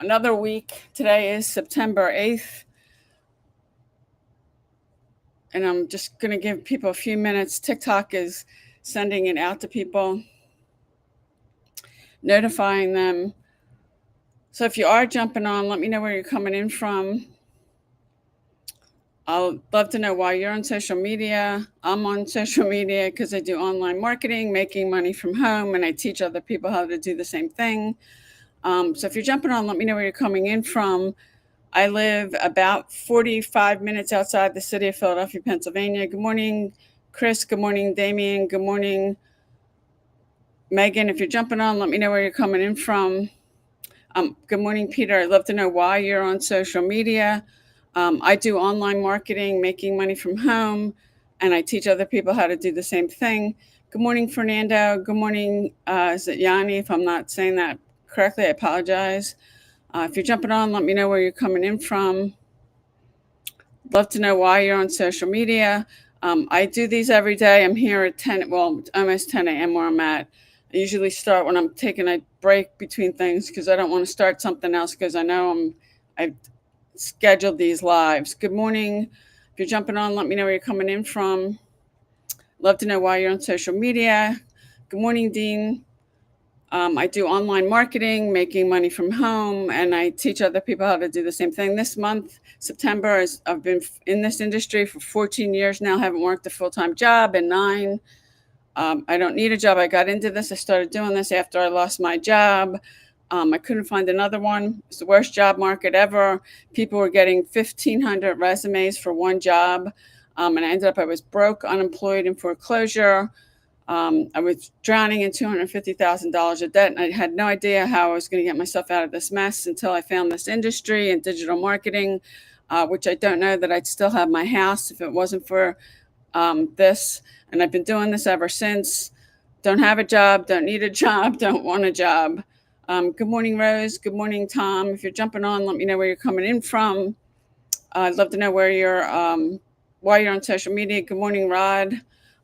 Another week. Today is September 8th, and I'm just going to give people a few minutes. TikTok is sending it out to people, notifying them. So if you are jumping on, let me know where you're coming in from. I'll love to know why you're on social media. I'm on social media because I do online marketing, making money from home, and I teach other people how to do the same thing. So if you're jumping on, let me know where you're coming in from. I live about 45 minutes outside the city of Philadelphia, Pennsylvania. Good morning, Chris. Good morning, Damien. Good morning, Megan. If you're jumping on, let me know where you're coming in from. Good morning, Peter. I'd love to know why you're on social media. I do online marketing, making money from home, and I teach other people how to do the same thing. Good morning, Fernando. Good morning, is it Yanni? If I'm not saying that correctly, I apologize. If you're jumping on, let me know where you're coming in from. Love to know why you're on social media. I do these every day. I'm here at 10, well, almost 10 a.m. where I'm at. I usually start when I'm taking a break between things because I don't want to start something else because I know I've scheduled these lives. Good morning. If you're jumping on, let me know where you're coming in from. Love to know why you're on social media. Good morning, Dean. I do online marketing, making money from home, and I teach other people how to do the same thing. This month, September, I've been in this industry for 14 years now, haven't worked a full-time job in 9. I don't need a job. I got into this. I started doing this after I lost my job. I couldn't find another one. It's the worst job market ever. People were getting 1,500 resumes for one job, and I was broke, unemployed, in foreclosure. I was drowning in $250,000 of debt, and I had no idea how I was going to get myself out of this mess until I found this industry and digital marketing, which I don't know that I'd still have my house if it wasn't for this. And I've been doing this ever since. Don't have a job, don't need a job, don't want a job. Good morning, Rose. Good morning, Tom. If you're jumping on, let me know where you're coming in from. I'd love to know why you're on social media. Good morning, Rod.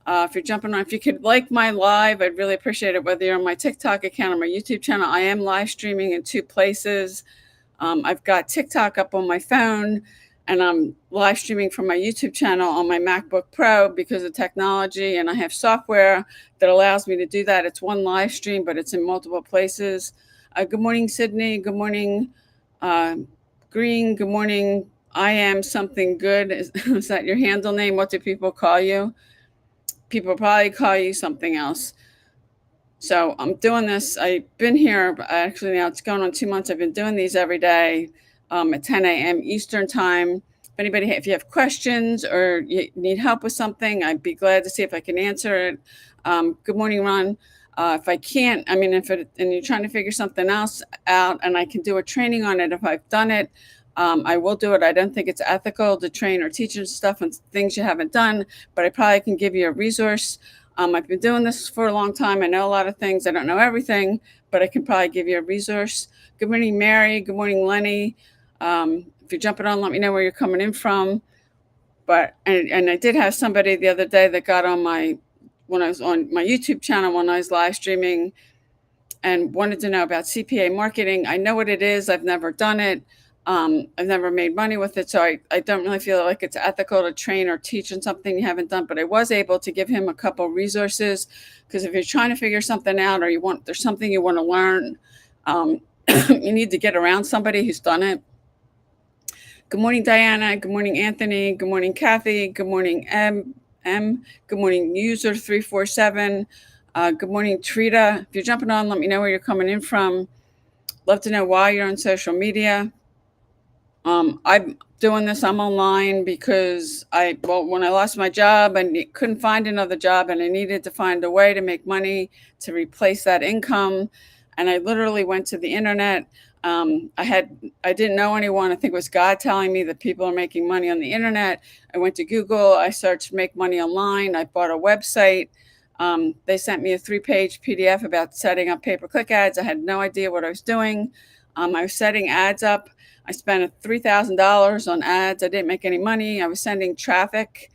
If you're jumping on, if you could like my live, I'd really appreciate it. Whether you're on my TikTok account or my YouTube channel, I am live streaming in 2 places. I've got TikTok up on my phone, and I'm live streaming from my YouTube channel on my MacBook Pro because of technology, and I have software that allows me to do that. It's one live stream, but it's in multiple places. Good morning, Sydney. Good morning, Green. Good morning. I am something good. Is that your handle name? What do people call you? People probably call you something else. So I'm doing this. I've been here, actually now it's going on 2 months. I've been doing these every day at 10 a.m. Eastern time. If you have questions or you need help with something, I'd be glad to see if I can answer it. Good morning, Ron. If I can't, and you're trying to figure something else out and I can do a training on it, if I've done it, I will do it. I don't think it's ethical to train or teach you stuff on things you haven't done, but I probably can give you a resource. I've been doing this for a long time. I know a lot of things. I don't know everything, but I can probably give you a resource. Good morning, Mary. Good morning, Lenny. If you're jumping on, let me know where you're coming in from. And I did have somebody the other day that got on when I was on my YouTube channel when I was live streaming and wanted to know about CPA marketing. I know what it is. I've never done it. I've never made money with it, so I don't really feel like it's ethical to train or teach on something you haven't done. But I was able to give him a couple resources because if you're trying to figure something out or there's something you want to learn, you need to get around somebody who's done it. Good morning, Diana. Good morning, Anthony. Good morning, Kathy. Good morning, M. Good morning, user 347. Good morning, Trita. If you're jumping on, let me know where you're coming in from. Love to know why you're on social media. I'm doing this. I'm online because when I lost my job and couldn't find another job and I needed to find a way to make money to replace that income. And I literally went to the internet. I didn't know anyone. I think it was God telling me that people are making money on the internet. I went to Google. I searched make money online. I bought a website. They sent me a 3-page PDF about setting up pay-per-click ads. I had no idea what I was doing. I was setting ads up. I spent $3,000 on ads. I didn't make any money. I was sending traffic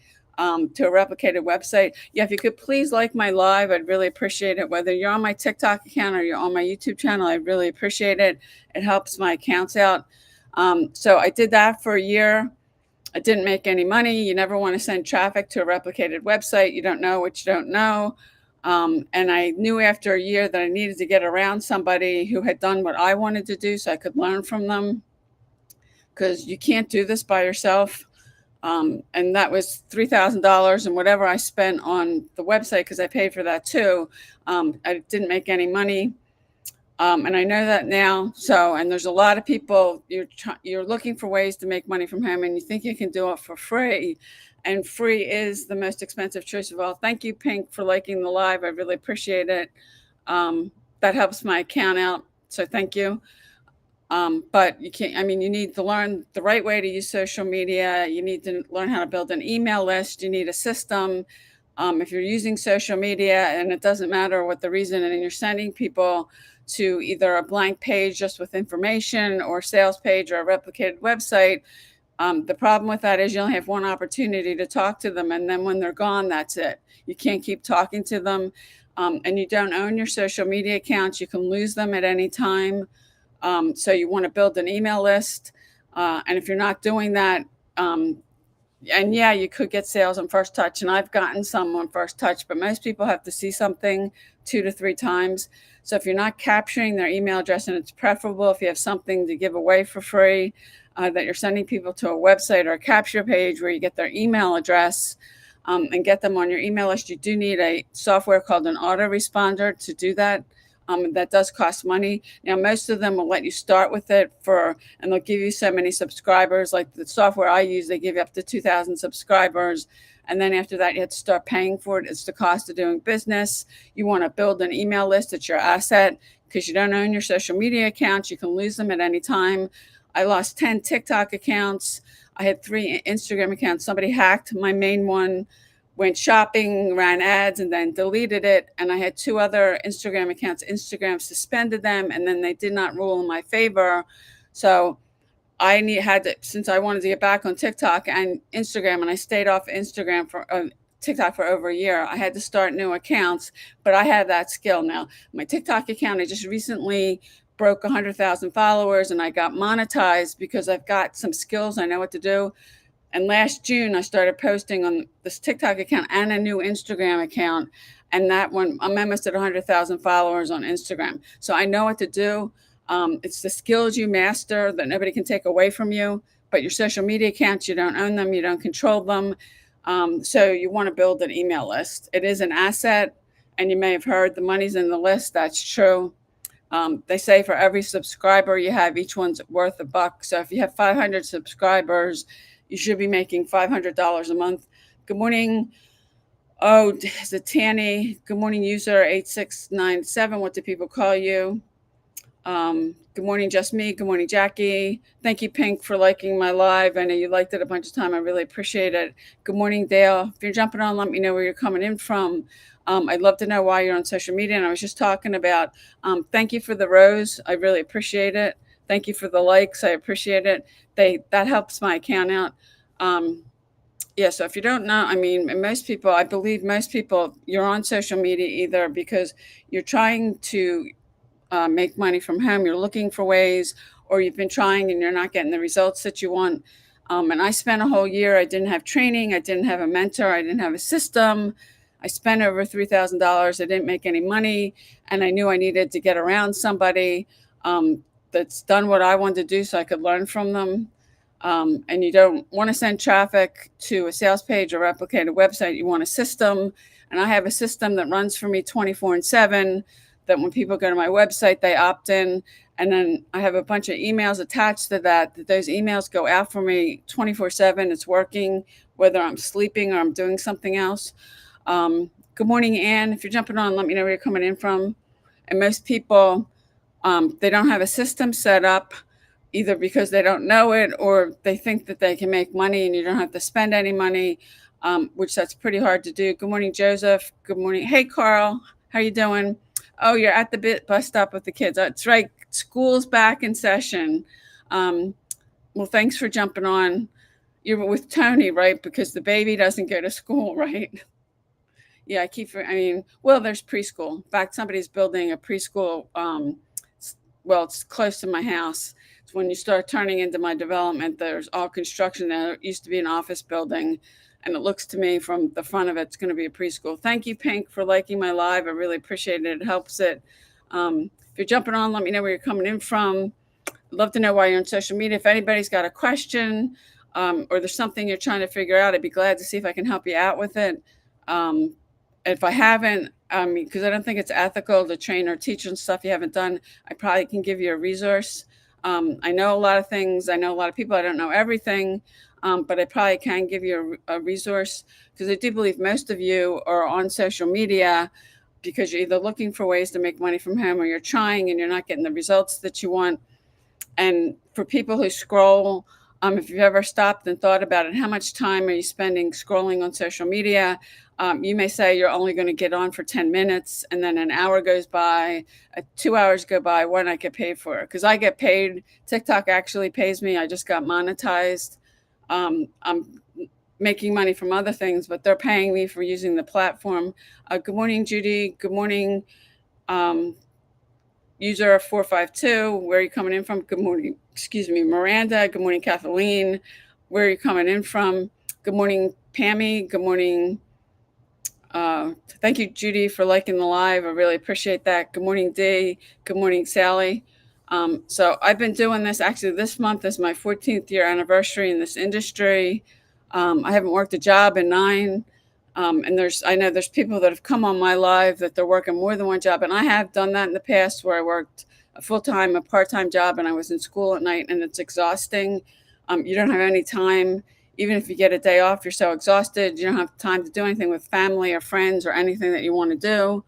to a replicated website. Yeah, if you could please like my live, I'd really appreciate it. Whether you're on my TikTok account or you're on my YouTube channel, I really appreciate it. It helps my accounts out. So I did that for a year. I didn't make any money. You never want to send traffic to a replicated website. You don't know what you don't know. And I knew after a year that I needed to get around somebody who had done what I wanted to do so I could learn from them, because you can't do this by yourself. And that was $3,000, and whatever I spent on the website, because I paid for that too. I didn't make any money. And I know that now. So, and there's a lot of people, you're looking for ways to make money from home, and you think you can do it for free. And free is the most expensive choice of all. Thank you, Pink, for liking the live. I really appreciate it. That helps my account out. So thank you. But you can't, I mean, you need to learn the right way to use social media. You need to learn how to build an email list. You need a system. If you're using social media, and it doesn't matter what the reason, and you're sending people to either a blank page just with information, or a sales page, or a replicated website, the problem with that is you only have one opportunity to talk to them. And then when they're gone, that's it. You can't keep talking to them. And you don't own your social media accounts. You can lose them at any time. So you want to build an email list. And if you're not doing that, and yeah, you could get sales on first touch, and I've gotten some on first touch, but most people have to see something 2 to 3 times. So if you're not capturing their email address, and it's preferable if you have something to give away for free, that you're sending people to a website or a capture page where you get their email address, and get them on your email list, you do need a software called an autoresponder to do that. That does cost money. Now, most of them will let you start with it and they'll give you so many subscribers. Like the software I use, they give you up to 2,000 subscribers. And then after that, you have to start paying for it. It's the cost of doing business. You want to build an email list. It's your asset, because you don't own your social media accounts. You can lose them at any time. I lost 10 TikTok accounts. I had 3 Instagram accounts. Somebody hacked my main one, went shopping, ran ads, and then deleted it. And I had 2 other Instagram accounts. Instagram suspended them, and then they did not rule in my favor. So since I wanted to get back on TikTok and Instagram, and I stayed off Instagram for TikTok for over a year, I had to start new accounts. But I have that skill now. My TikTok account, I just recently broke 100,000 followers, and I got monetized because I've got some skills. I know what to do. And last June, I started posting on this TikTok account and a new Instagram account. And that one, I'm almost at 100,000 followers on Instagram. So I know what to do. It's the skills you master that nobody can take away from you. But your social media accounts, you don't own them, you don't control them. So you want to build an email list. It is an asset. And you may have heard the money's in the list. That's true. They say for every subscriber you have, each one's worth $1. So if you have 500 subscribers, you should be making $500 a month. Good morning. Oh, is it Tanny? Good morning, user 8697. What do people call you? Good morning, just me. Good morning, Jackie. Thank you, Pink, for liking my live. I know you liked it a bunch of time. I really appreciate it. Good morning, Dale. If you're jumping on, let me know where you're coming in from. I'd love to know why you're on social media. And I was just talking about, thank you for the rose. I really appreciate it. Thank you for the likes. I appreciate it. That helps my account out. Yeah, so if you don't know, I mean, I believe most people, you're on social media either because you're trying to make money from home, you're looking for ways, or you've been trying and you're not getting the results that you want. And I spent a whole year, I didn't have training, I didn't have a mentor, I didn't have a system. I spent over $3,000. I didn't make any money, and I knew I needed to get around somebody that's done what I wanted to do so I could learn from them. And you don't want to send traffic to a sales page or replicate a website. You want a system. And I have a system that runs for me 24/7, that when people go to my website, they opt in. And then I have a bunch of emails attached to that those emails go out for me 24/7. It's working, whether I'm sleeping or I'm doing something else. Good morning, Ann. If you're jumping on, let me know where you're coming in from. And most people, they don't have a system set up, either because they don't know it or they think that they can make money and you don't have to spend any money, which that's pretty hard to do. Good morning, Joseph. Good morning. Hey, Carl. How you doing? Oh, you're at the bus stop with the kids. That's right. School's back in session. Well, thanks for jumping on. You're with Tony, right? Because the baby doesn't go to school, right? Yeah, I mean, well, there's preschool. In fact, somebody's building a preschool. Well, it's close to my house. It's when you start turning into my development, there's all construction there. It used to be an office building, and it looks to me from the front of it, it's going to be a preschool. Thank you, Pink, for liking my live. I really appreciate it. It helps it. If you're jumping on, let me know where you're coming in from. I'd love to know why you're on social media. If anybody's got a question, or there's something you're trying to figure out, I'd be glad to see if I can help you out with it. Um, if I haven't, because I don't think it's ethical to train or teach on stuff you haven't done, I probably can give you a resource. I know a lot of things. I know a lot of people. I don't know everything, but I probably can give you a resource because I do believe most of you are on social media because you're either looking for ways to make money from home or you're trying and you're not getting the results that you want. And for people who scroll, if you've ever stopped and thought about it, how much time are you spending scrolling on social media? You may say you're only going to get on for 10 minutes, and then an hour goes by, 2 hours go by. Why not get paid for it? Because I get paid. TikTok actually pays me. I just got monetized. I'm making money from other things, but they're paying me for using the platform. Good morning, Judy. Good morning. Um, User 452, where are you coming in from? Good morning, excuse me, Miranda. Good morning, Kathleen. Where are you coming in from? Good morning, Pammy. Good morning. Thank you, Judy, for liking the live. I really appreciate that. Good morning, Dee. Good morning, Sally. So I've been doing this. Actually, this month is my 14th year anniversary in this industry. I haven't worked a job in 9. And I know there's people that have come on my live that they're working more than one job. And I have done that in the past where I worked a full-time, a part-time job, and I was in school at night, and it's exhausting. You don't have any time. Even if you get a day off, you're so exhausted. You don't have time to do anything with family or friends or anything that you want to do.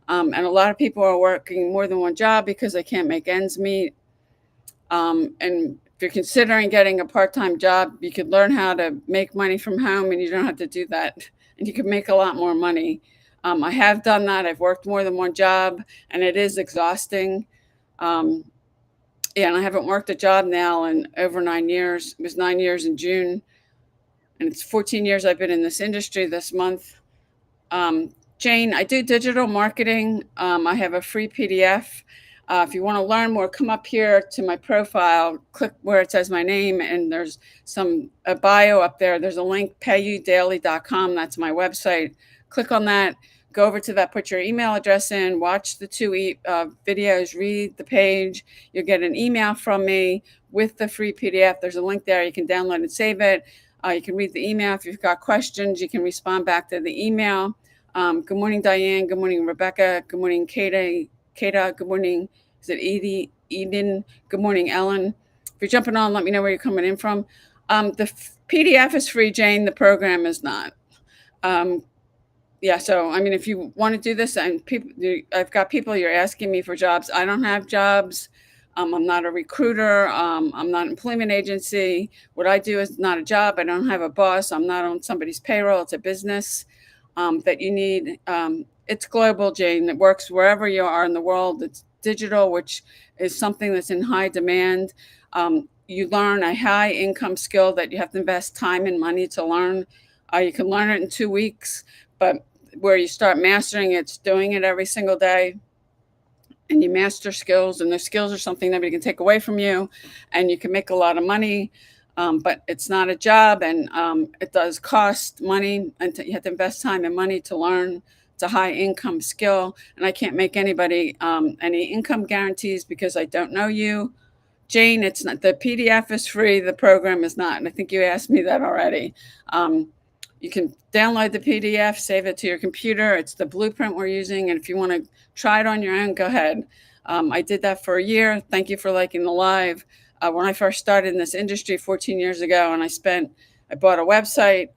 And a lot of people are working more than one job because they can't make ends meet. And if you're considering getting a part-time job, you could learn how to make money from home and you don't have to do that. And you could make a lot more money. I have done that. I've worked more than one job and it is exhausting. Um, yeah, and I haven't worked a job now in over 9 years. It was 9 years in June. And it's 14 years I've been in this industry this month. Jane, I do digital marketing. I have a free PDF. If you want to learn more, come up here to my profile, click where it says my name, and there's a bio up there. There's a link, payudaily.com. That's my website. Click on that. Go over to that, put your email address in, watch the 2 videos, read the page. You'll get an email from me with the free PDF. There's a link there. You can download and save it. You can read the email. If you've got questions, you can respond back to the email. Good morning, Diane. Good morning, Rebecca. Good morning, Kata. Good morning. Is it Eden? Good morning, Ellen. If you're jumping on, let me know where you're coming in from. The PDF is free, Jane. The program is not. Yeah, so I mean, if you want to do this, and I've got people you're asking me for jobs. I don't have jobs. I'm not a recruiter. I'm not an employment agency. What I do is not a job. I don't have a boss. I'm not on somebody's payroll. It's a business that you need. It's global, Jane. It works wherever you are in the world. It's digital, which is something that's in high demand. You learn a high income skill that you have to invest time and money to learn. You can learn it in 2 weeks, but where you start mastering it, it's doing it every single day. And you master skills, and the skills are something nobody can take away from you, and you can make a lot of money. But it's not a job, and it does cost money, and you have to invest time and money to learn. It's a high income skill, and I can't make anybody any income guarantees because I don't know you. Jane, it's not, the PDF is free, the program is not, and I think you asked me that already. You can download the PDF, save it to your computer. It's the blueprint we're using, and if you want to try it on your own, go ahead. I did that for a year. Thank you for liking the live. When I first started in this industry 14 years ago, and I bought a website.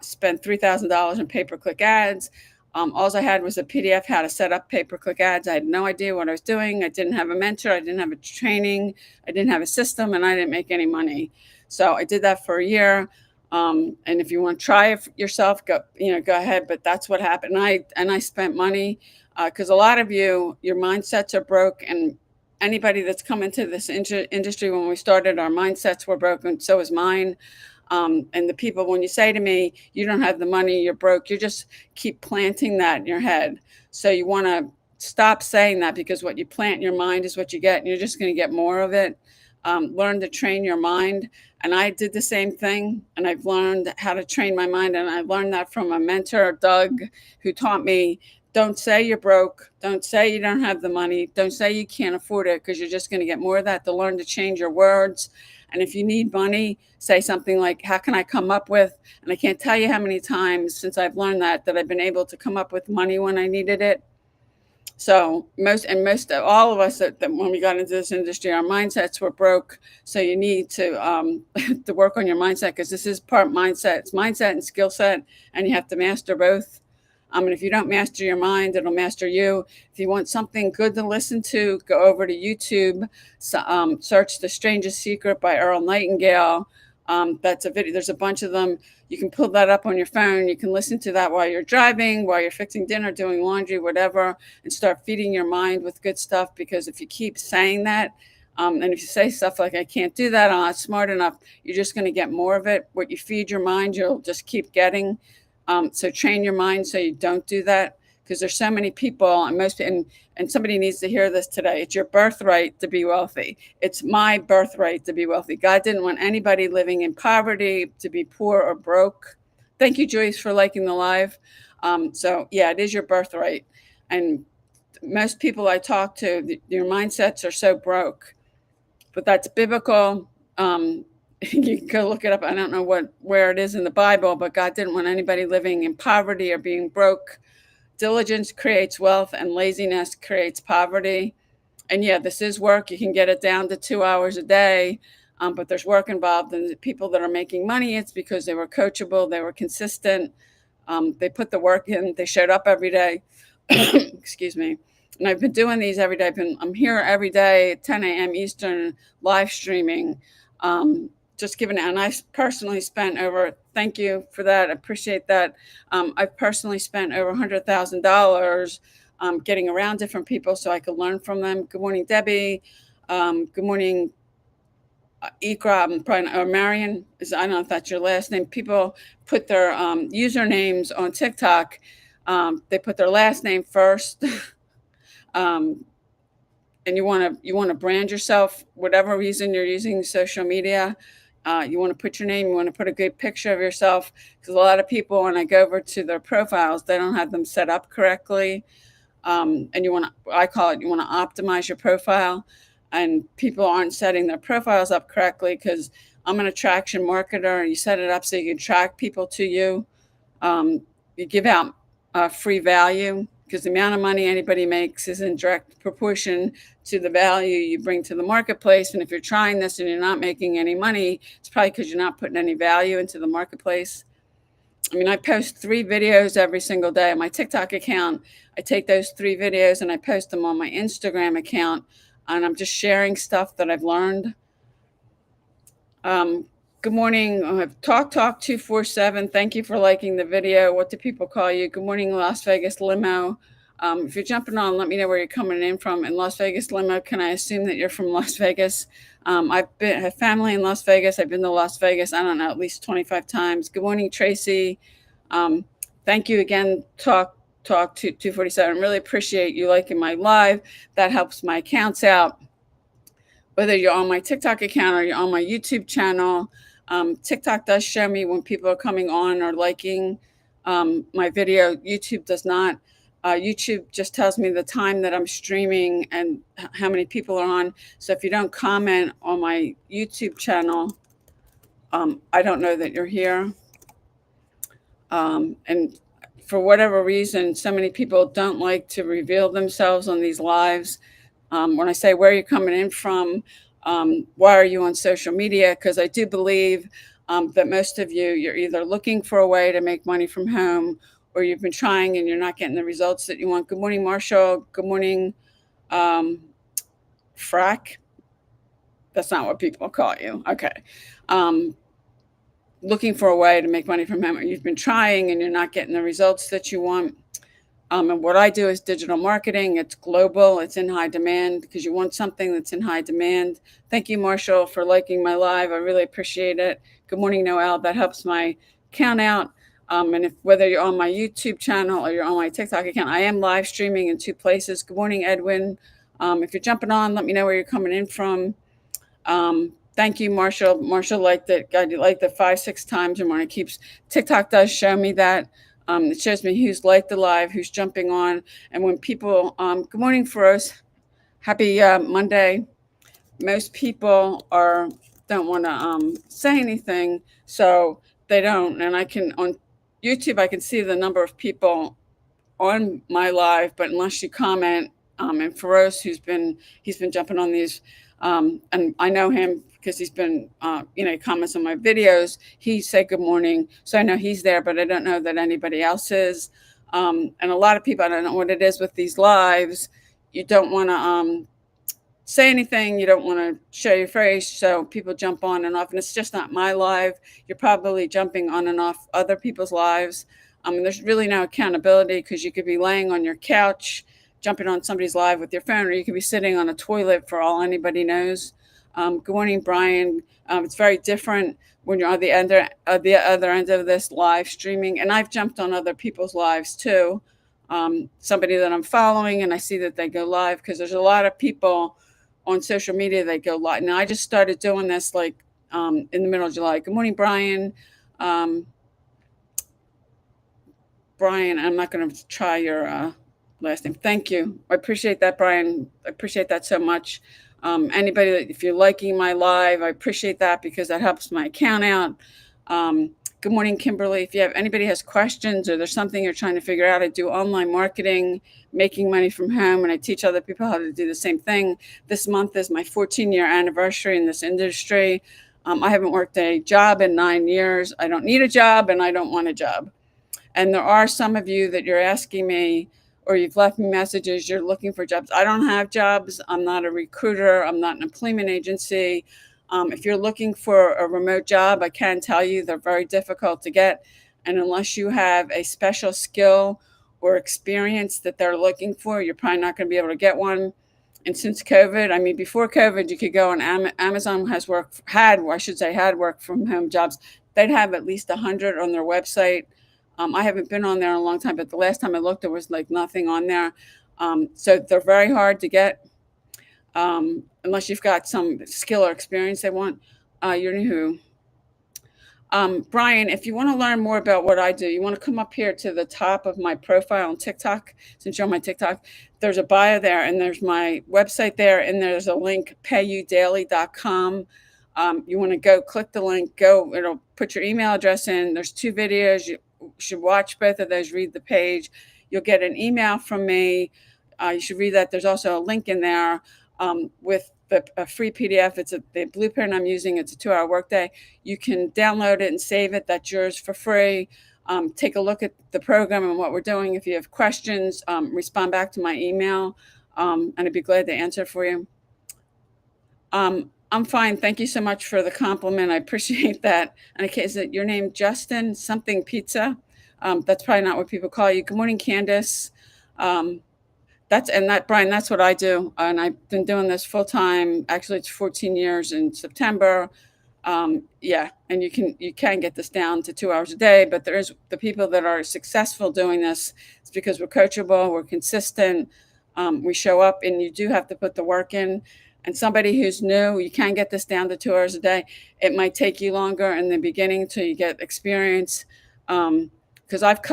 Spent $3,000 in pay-per-click ads. All I had was a PDF how to set up pay-per-click ads. I had no idea what I was doing. I didn't have a mentor. I didn't have a training. I didn't have a system, and I didn't make any money. So I did that for a year. And if you want to try it yourself, go ahead. But that's what happened. I spent money because a lot of your mindsets are broke, and anybody that's come into this industry when we started, our mindsets were broken. So is mine. And the people, when you say to me, you don't have the money, you're broke, you just keep planting that in your head. So you want to stop saying that, because what you plant in your mind is what you get, and you're just going to get more of it. Learn to train your mind. And I did the same thing, and I've learned how to train my mind. And I learned that from a mentor, Doug, who taught me, don't say you're broke. Don't say you don't have the money. Don't say you can't afford it, because you're just going to get more of that. To learn to change your words. And if you need money, say something like, how can I come up with? And I can't tell you how many times since I've learned that I've been able to come up with money when I needed it. So most of all of us that when we got into this industry, our mindsets were broke. So you need to to work on your mindset, because this is part mindset. It's mindset and skill set, and you have to master both. And if you don't master your mind, it'll master you. If you want something good to listen to, go over to YouTube. So, search "The Strangest Secret" by Earl Nightingale. That's a video. There's a bunch of them. You can pull that up on your phone. You can listen to that while you're driving, while you're fixing dinner, doing laundry, whatever, and start feeding your mind with good stuff. Because if you keep saying that, and if you say stuff like, I can't do that, I'm not smart enough, you're just going to get more of it. What you feed your mind, you'll just keep getting. So train your mind so you don't do that, because there's so many people, and somebody needs to hear this today. It's your birthright to be wealthy. It's my birthright to be wealthy. God didn't want anybody living in poverty to be poor or broke. Thank you, Joyce, for liking the live. So yeah, it is your birthright. And most people I talk to, your mindsets are so broke, but that's biblical. You can go look it up. I don't know where it is in the Bible, but God didn't want anybody living in poverty or being broke. Diligence creates wealth, and laziness creates poverty. And yeah, this is work. You can get it down to 2 hours a day, but there's work involved. And the people that are making money, it's because they were coachable, they were consistent, they put the work in, they showed up every day. Excuse me. And I've been doing these every day. I'm here every day at 10 a.m. Eastern, live streaming. Just giving it. And I personally spent over, thank you for that, I appreciate that. I've personally spent over $100,000 getting around different people so I could learn from them. Good morning, Debbie. Good morning, Ikra. I'm probably, or Marion. I don't know if that's your last name. People put their usernames on TikTok. They put their last name first. And you want to brand yourself, whatever reason you're using social media. You want to put your name, you want to put a good picture of yourself, because a lot of people, when I go over to their profiles, they don't have them set up correctly. And I call it, you want to optimize your profile, and people aren't setting their profiles up correctly, because I'm an attraction marketer, and you set it up so you can track people to you. You give out free value, because the amount of money anybody makes is in direct proportion to the value you bring to the marketplace. And if you're trying this and you're not making any money, it's probably because you're not putting any value into the marketplace. I post 3 videos every single day on my TikTok account. I take those 3 videos and I post them on my Instagram account, and I'm just sharing stuff that I've learned. Good morning, Talk 247. Thank you for liking the video. What do people call you? Good morning, Las Vegas Limo. If you're jumping on, let me know where you're coming in from. In Las Vegas Limo, can I assume that you're from Las Vegas? I've have family in Las Vegas. I've been to Las Vegas, I don't know, at least 25 times. Good morning, Tracy. Thank you again, Talk 247. Really appreciate you liking my live. That helps my accounts out. Whether you're on my TikTok account or you're on my YouTube channel, TikTok does show me when people are coming on or liking my video. YouTube does not. YouTube just tells me the time that I'm streaming and how many people are on. So if you don't comment on my YouTube channel, I don't know that you're here. And for whatever reason, so many people don't like to reveal themselves on these lives. When I say, where are you coming in from? Why are you on social media? Because I do believe that most of you're either looking for a way to make money from home, or you've been trying and you're not getting the results that you want. Good morning, Marshall. Good morning, Frack. That's not what people call you. Okay. Looking for a way to make money from home, or you've been trying and you're not getting the results that you want. And what I do is digital marketing. It's global. It's in high demand because you want something that's in high demand. Thank you, Marshall, for liking my live. I really appreciate it. Good morning, Noel. That helps my count out. And if whether you're on my YouTube channel or you're on my TikTok account, I am live streaming in two places. Good morning, Edwin. If you're jumping on, let me know where you're coming in from. Thank you, Marshall. Marshall liked it. God, you liked it 5, 6 times or more. It keeps TikTok does show me that. It shows me who's liked the live, who's jumping on, and when people. Good morning, Feroz. Happy Monday. Most people are don't want to say anything, so they don't. And I can on YouTube, I can see the number of people on my live, but unless you comment, and Feroz, he's been jumping on these, and I know him because he's been, he comments on my videos. He said good morning, so I know he's there, but I don't know that anybody else is. And a lot of people, I don't know what it is with these lives. You don't want to say anything. You don't want to show your face, so people jump on and off, and it's just not my live. You're probably jumping on and off other people's lives. And there's really no accountability because you could be laying on your couch, jumping on somebody's live with your phone, or you could be sitting on a toilet for all anybody knows. Good morning, Brian. It's very different when you're on the other end of this live streaming, and I've jumped on other people's lives too. Somebody that I'm following, and I see that they go live because there's a lot of people on social media that go live. Now I just started doing this like in the middle of July. Good morning, Brian. Um, Brian, I'm not going to try your last name. Thank you. I appreciate that, Brian. I appreciate that so much. Anybody that, if you're liking my live, I appreciate that because that helps my account out. Good morning, Kimberly. If you have anybody has questions or there's something you're trying to figure out, I do online marketing, making money from home, and I teach other people how to do the same thing. This month is my 14-year anniversary in this industry. I haven't worked a job in 9 years. I don't need a job, and I don't want a job. And there are some of you that you're asking me, or you've left me messages, you're looking for jobs. I don't have jobs. I'm not a recruiter. I'm not an employment agency. If you're looking for a remote job, I can tell you they're very difficult to get. And unless you have a special skill or experience that they're looking for, you're probably not going to be able to get one. And since COVID, I mean, before COVID, you could go on Amazon had work from home jobs. They'd have at least 100 on their website. I haven't been on there in a long time, but the last time I looked, there was like nothing on there. So they're very hard to get unless you've got some skill or experience they want. You're who? Brian, if you want to learn more about what I do, you want to come up here to the top of my profile on TikTok. Since you're on my TikTok, there's a bio there, and there's my website there, and there's a link, payudaily.com. You want to go click the link, it'll put your email address in. There's 2 videos. You should watch both of those, read the page. You'll get an email from me. You should read that. There's also a link in there with a free PDF. It's the blueprint I'm using. It's a 2-hour workday. You can download it and save it. That's yours for free. Take a look at the program and what we're doing. If you have questions, respond back to my email, and I'd be glad to answer for you. I'm fine. Thank you so much for the compliment. I appreciate that. And okay, is it your name, Justin something pizza? That's probably not what people call you. Good morning, Candace. Brian, that's what I do. And I've been doing this full time. Actually, it's 14 years in September. Yeah, and you can get this down to 2 hours a day, but there is the people that are successful doing this. It's because we're coachable, we're consistent, we show up, and you do have to put the work in. And somebody who's new, you can get this down to 2 hours a day. It might take you longer in the beginning till you get experience. Because I've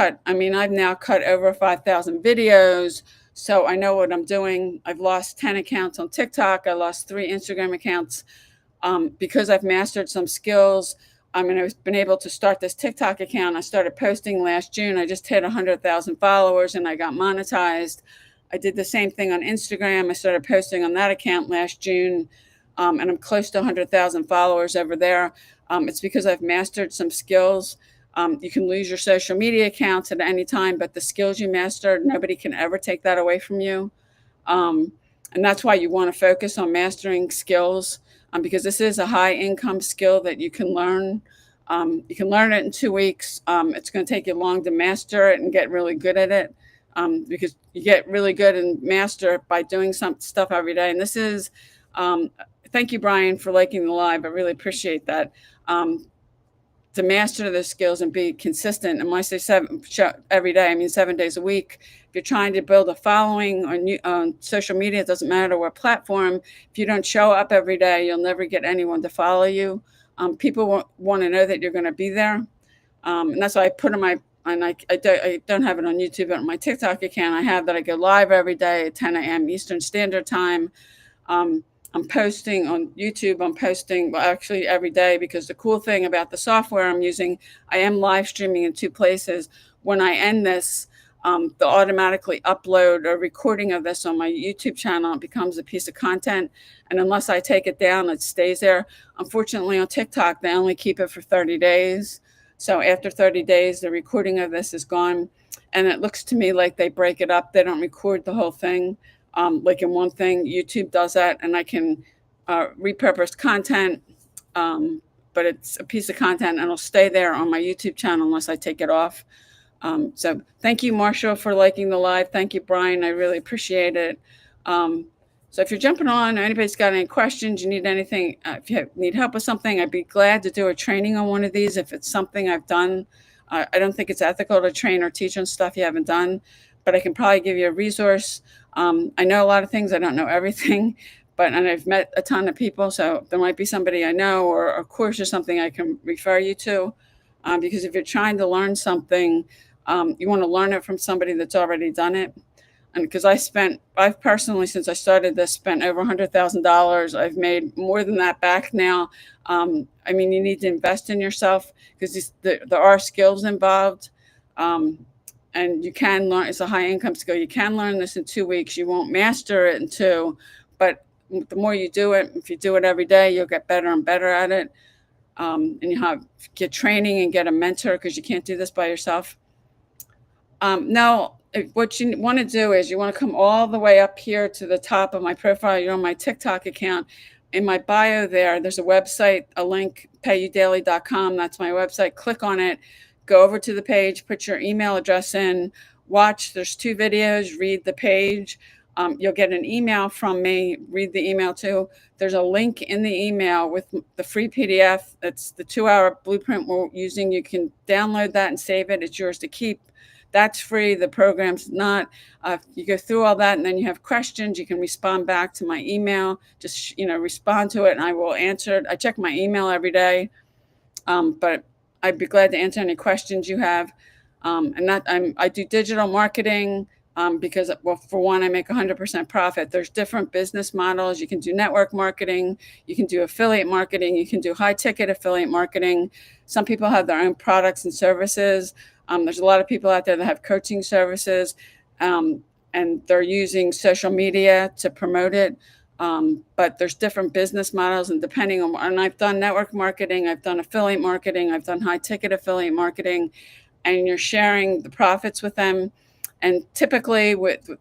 now cut over 5,000 videos. So I know what I'm doing. I've lost 10 accounts on TikTok. I lost 3 Instagram accounts because I've mastered some skills. And I've been able to start this TikTok account. I started posting last June. I just hit 100,000 followers and I got monetized. I did the same thing on Instagram. I started posting on that account last June, and I'm close to 100,000 followers over there. It's because I've mastered some skills. You can lose your social media accounts at any time, but the skills you mastered, nobody can ever take that away from you. And that's why you want to focus on mastering skills, because this is a high income skill that you can learn. You can learn it in 2 weeks. It's going to take you long to master it and get really good at it. because you get really good and master it by doing some stuff every day. And this is, um, thank you, Brian, for liking the live. I really appreciate that. To master the skills and be consistent. And when I say every day, I mean 7 days a week. If you're trying to build a following on social media, it doesn't matter what platform. If you don't show up every day, you'll never get anyone to follow you. People want to know that you're going to be there. And that's why I put on my, and I don't have it on YouTube, but on my TikTok account, I have that I go live every day at 10 a.m. Eastern Standard Time. I'm posting on YouTube. I'm posting, well, actually every day, because the cool thing about the software I'm using, I am live streaming in 2 places. When I end this, they'll automatically upload a recording of this on my YouTube channel. It becomes a piece of content. And unless I take it down, it stays there. Unfortunately, on TikTok, they only keep it for 30 days. So after 30 days, the recording of this is gone. And it looks to me like they break it up. They don't record the whole thing. Like in one thing, YouTube does that, and I can repurpose content, but it's a piece of content, and it'll stay there on my YouTube channel unless I take it off. So thank you, Marshall, for liking the live. Thank you, Brian. I really appreciate it. So if you're jumping on, or anybody's got any questions, you need anything, if you need help with something, I'd be glad to do a training on one of these if it's something I've done. I don't think it's ethical to train or teach on stuff you haven't done, but I can probably give you a resource. I know a lot of things. I don't know everything, and I've met a ton of people. So there might be somebody I know, or a course or something I can refer you to. Because if you're trying to learn something, you want to learn it from somebody that's already done it. And because I've personally, since I started this, spent over $100,000. I've made more than that back now. I mean, you need to invest in yourself, because there are skills involved. And you can learn. It's a high income skill. You can learn this in 2 weeks. You won't master it in 2, but the more you do it, if you do it every day, you'll get better and better at it. And you get training and get a mentor, because you can't do this by yourself. Now, what you want to do is you want to come all the way up here to the top of my profile. You're on my TikTok account. In my bio there's a website, a link, payudaily.com. That's my website. Click on it. Go over to the page, put your email address in, watch. There's 2 videos, read the page. You'll get an email from me, read the email too. There's a link in the email with the free PDF. That's the 2-hour blueprint we're using. You can download that and save it. It's yours to keep. That's free. The program's not. You go through all that, and then you have questions. You can respond back to my email. Just respond to it, and I will answer it. I check my email every day, but I'd be glad to answer any questions you have. I do digital marketing because, well, for one, I make 100% profit. There's different business models. You can do network marketing. You can do affiliate marketing. You can do high ticket affiliate marketing. Some people have their own products and services. There's a lot of people out there that have coaching services, and they're using social media to promote it. But there's different business models, and depending on, and I've done network marketing, I've done affiliate marketing, I've done high ticket affiliate marketing, and you're sharing the profits with them. And typically,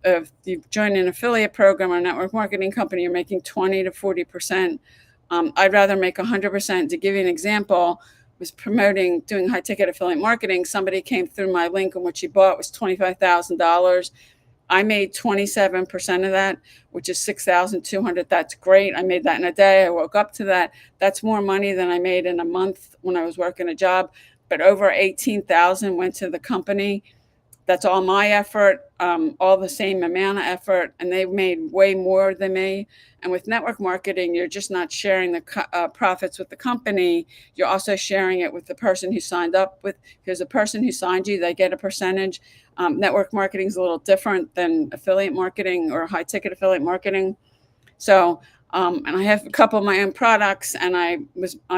if you join an affiliate program or network marketing company, you're making 20 to 40%. I'd rather make 100%. To give you an example, was doing high ticket affiliate marketing. Somebody came through my link, and what she bought was $25,000. I made 27% of that, which is 6,200. That's great. I made that in a day. I woke up to that. That's more money than I made in a month when I was working a job. But over 18,000 went to the company. That's all my effort, all the same amount of effort, and they made way more than me. And with network marketing, you're just not sharing the profits with the company. You're also sharing it with the person who signed up with. Because the person who signed you, they get a percentage. Network marketing is a little different than affiliate marketing or high ticket affiliate marketing. So, and I have a couple of my own products, and I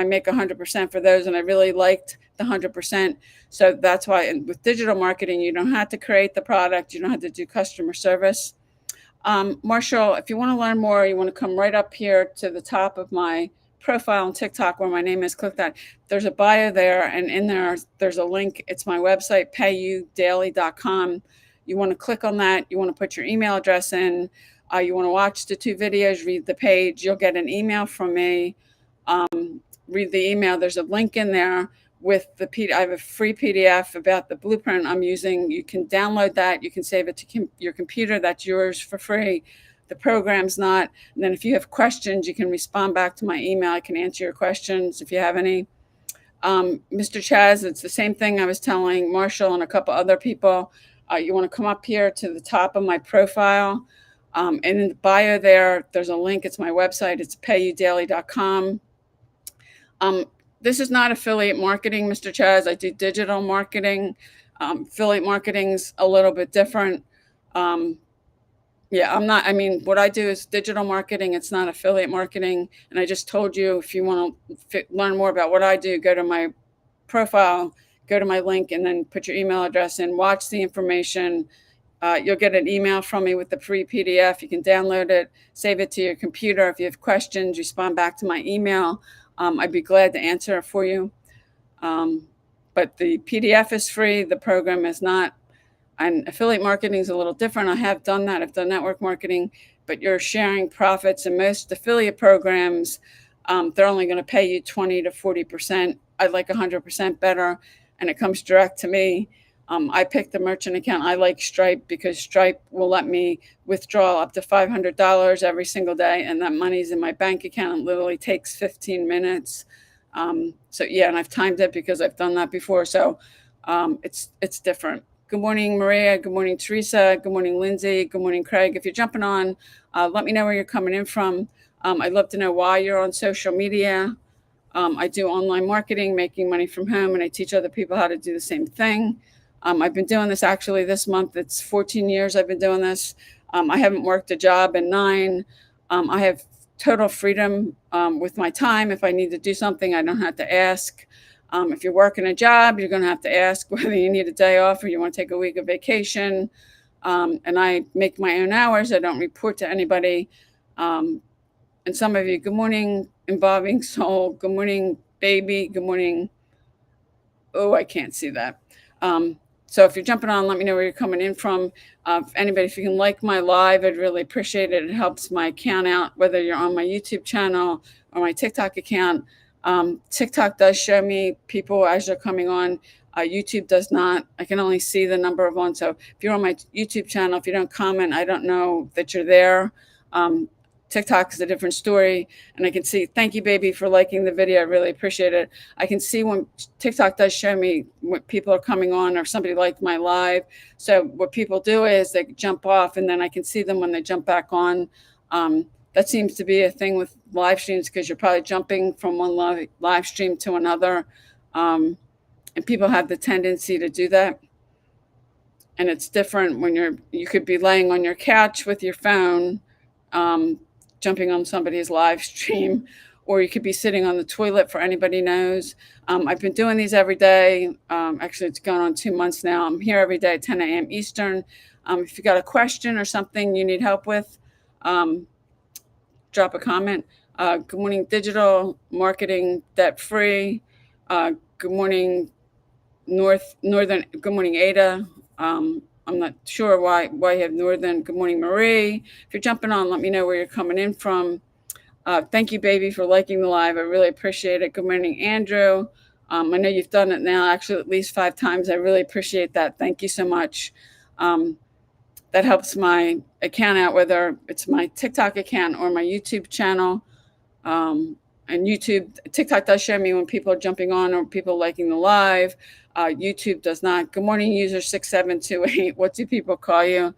make 100% for those, and I really liked the 100%. So that's why, and with digital marketing, you don't have to create the product. You don't have to do customer service. Marshall, if you want to learn more, you want to come right up here to the top of my profile on TikTok where my name is. Click that. There's a bio there, and in there's a link. It's my website, payudaily.com. You want to click on that. You want to put your email address in. You want to watch the 2 videos, read the page. You'll get an email from me. Read the email. There's a link in there with I have a free PDF about the blueprint I'm using. You can download that. You can save it to your computer. That's yours for free. The program's not. And then if you have questions, you can respond back to my email. I can answer your questions if you have any. Mr. Chaz, it's the same thing I was telling Marshall and a couple other people. You want to come up here to the top of my profile. And in the bio there's a link. It's my website. It's payudaily.com. This is not affiliate marketing, Mr. Chaz. I do digital marketing. Affiliate marketing's a little bit different. Yeah, I'm not, I mean, what I do is digital marketing. It's not affiliate marketing. And I just told you, if you want to learn more about what I do, go to my profile, go to my link, and then put your email address in, watch the information. You'll get an email from me with the free PDF. You can download it, save it to your computer. If you have questions, respond back to my email. I'd be glad to answer for you. But the PDF is free. The program is not. And affiliate marketing is a little different. I have done that. I've done network marketing, but you're sharing profits. And most affiliate programs, they're only going to pay you 20 to 40%. I'd like 100% better, and it comes direct to me. I picked the merchant account. I like Stripe because Stripe will let me withdraw up to $500 every single day, and that money's in my bank account. It literally takes 15 minutes. So yeah, and I've timed it because I've done that before. So it's different. Good morning, Maria. Good morning, Teresa. Good morning, Lindsay. Good morning, Craig. If you're jumping on, let me know where you're coming in from. I'd love to know why you're on social media. I do online marketing, making money from home, and I teach other people how to do the same thing. I've been doing this actually this month. It's 14 years I've been doing this. I haven't worked a job in 9. I have total freedom with my time. If I need to do something, I don't have to ask. If you're working a job, you're going to have to ask whether you need a day off or you want to take a week of vacation. And I make my own hours. I don't report to anybody. And some of you, good morning, Involving Soul. Good morning, baby. Good morning. Oh, I can't see that. So if you're jumping on, let me know where you're coming in from. If you can like my live, I'd really appreciate it. It helps my account out, whether you're on my YouTube channel or my TikTok account. TikTok does show me people as they're coming on. YouTube does not. I can only see the number of one. So if you're on my YouTube channel, if you don't comment, I don't know that you're there. TikTok is a different story. And I can see, thank you, baby, for liking the video. I really appreciate it. I can see when TikTok does show me when people are coming on or somebody liked my live. So what people do is they jump off, and then I can see them when they jump back on. That seems to be a thing with live streams because you're probably jumping from one live stream to another. And people have the tendency to do that. And it's different when you could be laying on your couch with your phone, jumping on somebody's live stream, or you could be sitting on the toilet, for anybody knows. I've been doing these every day. Actually, it's going on 2 months now. I'm here every day at 10 a.m. Eastern. If you got a question or something you need help with, drop a comment. Good morning, digital marketing debt free. Good morning, Northern. Good morning, Ada. I'm not sure why you have Northern. Good morning, Marie. If you're jumping on, let me know where you're coming in from. Thank you, baby, for liking the live. I really appreciate it. Good morning, Andrew. I know you've done it now, actually, at least 5 times. I really appreciate that. Thank you so much. That helps my account out, whether it's my TikTok account or my YouTube channel. And TikTok does show me when people are jumping on or people liking the live. YouTube does not. Good morning, user 6728. What do people call you?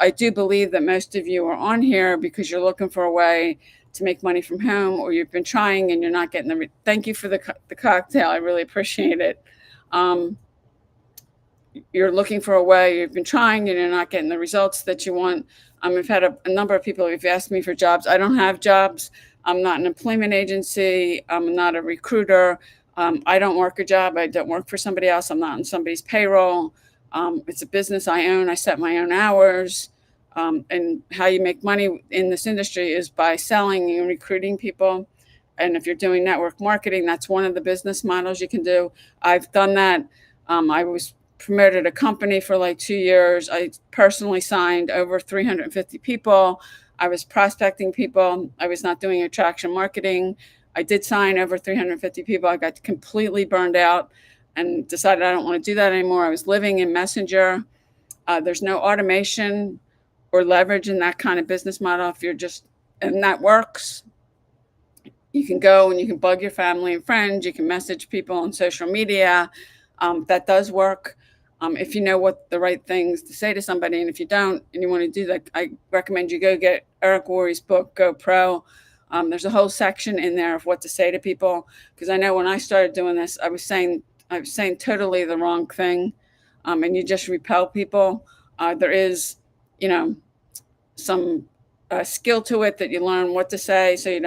I do believe that most of you are on here because you're looking for a way to make money from home, or you've been trying and you're not getting the. Thank you for the cocktail. I really appreciate it. You're looking for a way, you've been trying and you're not getting the results that you want. I've had a number of people who've asked me for jobs. I don't have jobs. I'm not an employment agency. I'm not a recruiter. I don't work a job. I don't work for somebody else. I'm not on somebody's payroll. It's a business I own. I set my own hours. And how you make money in this industry is by selling and recruiting people. And if you're doing network marketing, that's one of the business models you can do. I've done that. I was promoted a company for like 2 years. I personally signed over 350 people. I was prospecting people. I was not doing attraction marketing. I did sign over 350 people. I got completely burned out and decided I don't want to do that anymore. I was living in Messenger. There's no automation or leverage in that kind of business model. If you're just, and that works, you can go and you can bug your family and friends. You can message people on social media. That does work. If you know what the right things to say to somebody, and if you don't, and you want to do that, I recommend you go get Eric Worre's book, Go Pro. There's a whole section in there of what to say to people. Because I know when I started doing this, I was saying totally the wrong thing, and you just repel people. There is, you know, some skill to it that you learn what to say so you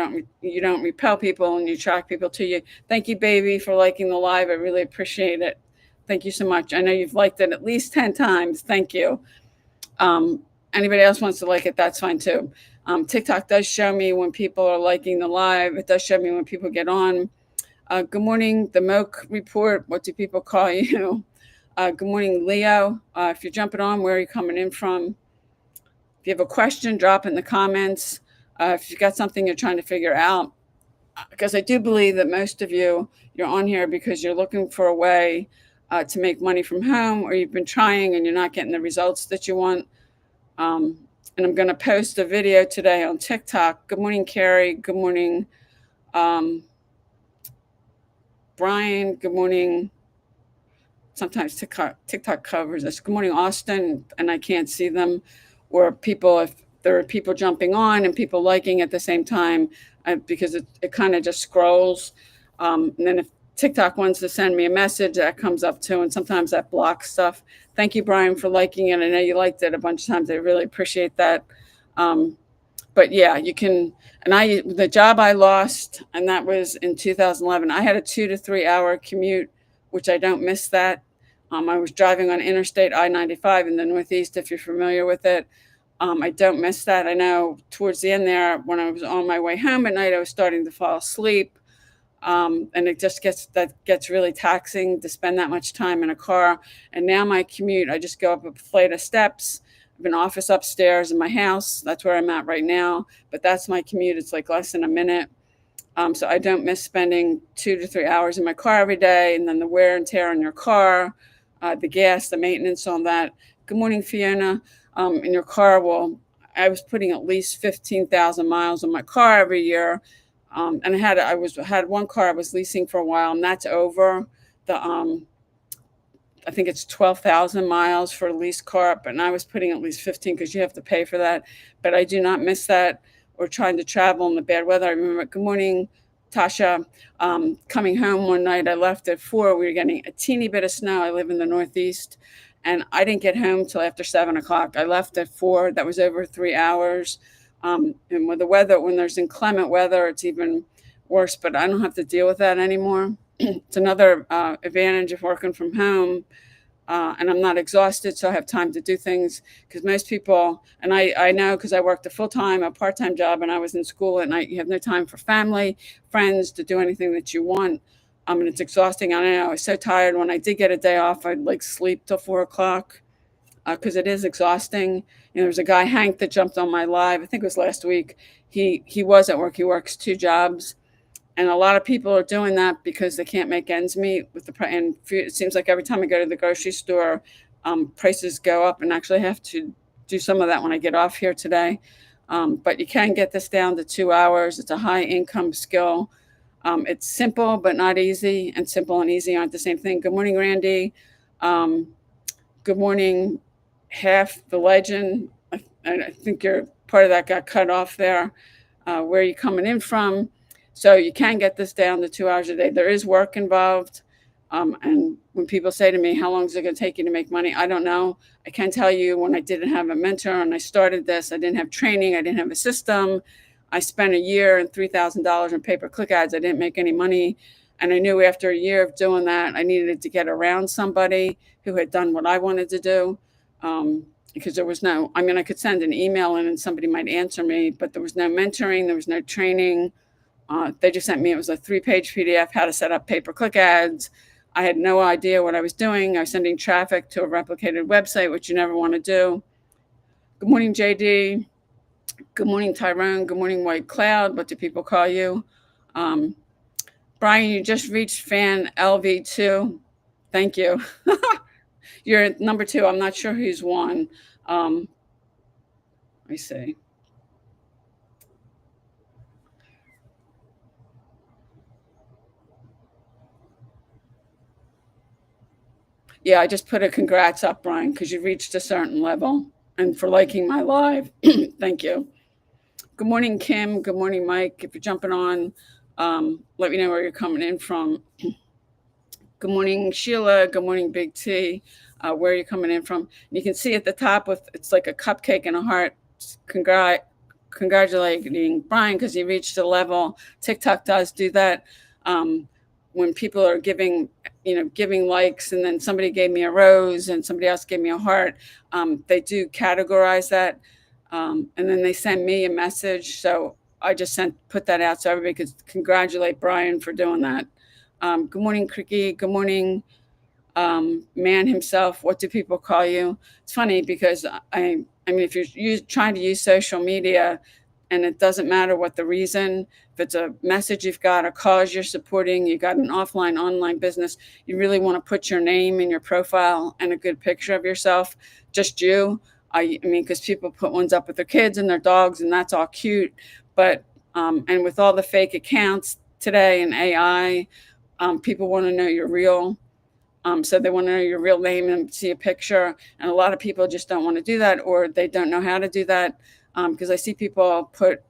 don't repel people and you attract people to you. Thank you, baby, for liking the live. I really appreciate it. Thank you so much. I know you've liked it at least 10 times. Thank you. Anybody else wants to like it, that's fine too. TikTok does show me when people are liking the live. It does show me when people get on. Good morning, the Moke Report. What do people call you? Good morning, Leo. If you're jumping on, where are you coming in from? If you have a question, drop it in the comments. If you've got something you're trying to figure out, because I do believe that most of you're on here because you're looking for a way to make money from home, or you've been trying and you're not getting the results that you want. And I'm going to post a video today on TikTok. Good morning, Carrie. Good morning, Brian. Good morning. Sometimes TikTok covers this. Good morning, Austin, and I can't see them. Or people, if there are people jumping on and people liking at the same time, because it kind of just scrolls. And then if TikTok wants to send me a message, that comes up too. And sometimes that blocks stuff. Thank you, Brian, for liking it. I know you liked it a bunch of times. I really appreciate that. But yeah, you can. And the job I lost, and that was in 2011, I had a 2 to 3 hour commute, which I don't miss that. I was driving on Interstate I-95 in the Northeast, if you're familiar with it. I don't miss that. I know towards the end there, when I was on my way home at night, I was starting to fall asleep. And it just gets really taxing to spend that much time in a car. And now my commute, I just go up a flight of steps. I have an office upstairs in my house. That's where I'm at right now. But that's my commute. It's like less than a minute. So I don't miss spending 2 to 3 hours in my car every day, and then the wear and tear on your car, the gas, the maintenance on that. Good morning, Fiona. In your car, well, I was putting at least 15,000 miles on my car every year. And I had one car I was leasing for a while, and that's over. I think it's 12,000 miles for a lease car, but I was putting at least 15 because you have to pay for that. But I do not miss that, or trying to travel in the bad weather. I remember, good morning, Tasha. Coming home one night, I left at 4. We were getting a teeny bit of snow. I live in the Northeast, and I didn't get home till after 7 o'clock. I left at 4. That was over 3 hours. And with the weather, when there's inclement weather, it's even worse, but I don't have to deal with that anymore. It's another advantage of working from home. And I'm not exhausted, so I have time to do things. Because most people, and I know, because I worked a part-time job, and I was in school at night, you have no time for family, friends, to do anything that you want. And it's exhausting. I know, I was so tired. When I did get a day off, I'd like sleep till 4 o'clock, because it is exhausting. There was a guy, Hank, that jumped on my live. I think it was last week. He was at work. He works 2 jobs. And a lot of people are doing that because they can't make ends meet with the price. And it seems like every time I go to the grocery store, prices go up. And actually, I have to do some of that when I get off here today. But you can get this down to 2 hours. It's a high income skill. It's simple but not easy, and simple and easy aren't the same thing. Good morning, Randy. Good morning, Half the Legend. I think your part of that got cut off there. Where are you coming in from? So you can get this down to 2 hours a day. There is work involved. And when people say to me, how long is it going to take you to make money? I don't know. I can tell you, when I didn't have a mentor and I started this, I didn't have training. I didn't have a system. I spent a year and $3,000 in pay-per-click ads. I didn't make any money. And I knew after a year of doing that, I needed to get around somebody who had done what I wanted to do. Because there was I could send an email in and somebody might answer me, but there was no mentoring. There was no training. They just sent me, it was a 3-page PDF, how to set up pay-per-click ads. I had no idea what I was doing. I was sending traffic to a replicated website, which you never want to do. Good morning, JD. Good morning, Tyrone. Good morning, White Cloud. What do people call you? Brian, you just reached fan LV2. Thank you. You're number two. I'm not sure who's won. Um, let me see. Yeah, I just put a congrats up, Brian, because you reached a certain level and for liking my live. Thank you. Good morning, Kim. Good morning, Mike. If you're jumping on, let me know where you're coming in from. Good morning, Sheila. Good morning, Big T. Where are you coming in from? And you can see at the top with it's like a cupcake and a heart. Congratulating Brian because he reached a level. TikTok does do that. When people are giving likes, and then somebody gave me a rose and somebody else gave me a heart. They do categorize that, and then they send me a message. So I just put that out so everybody could congratulate Brian for doing that. Good morning, Cricky. Good morning, man himself. What do people call you? It's funny because I mean, if you're trying to use social media, and it doesn't matter what the reason, if it's a message you've got, a cause you're supporting, you got an offline, online business, you really want to put your name in your profile and a good picture of yourself, just you. I mean, because people put ones up with their kids and their dogs, and that's all cute, but and with all the fake accounts today and AI, people want to know you're real. So they want to know your real name and see a picture. And a lot of people just don't want to do that, or they don't know how to do that. Because I see people put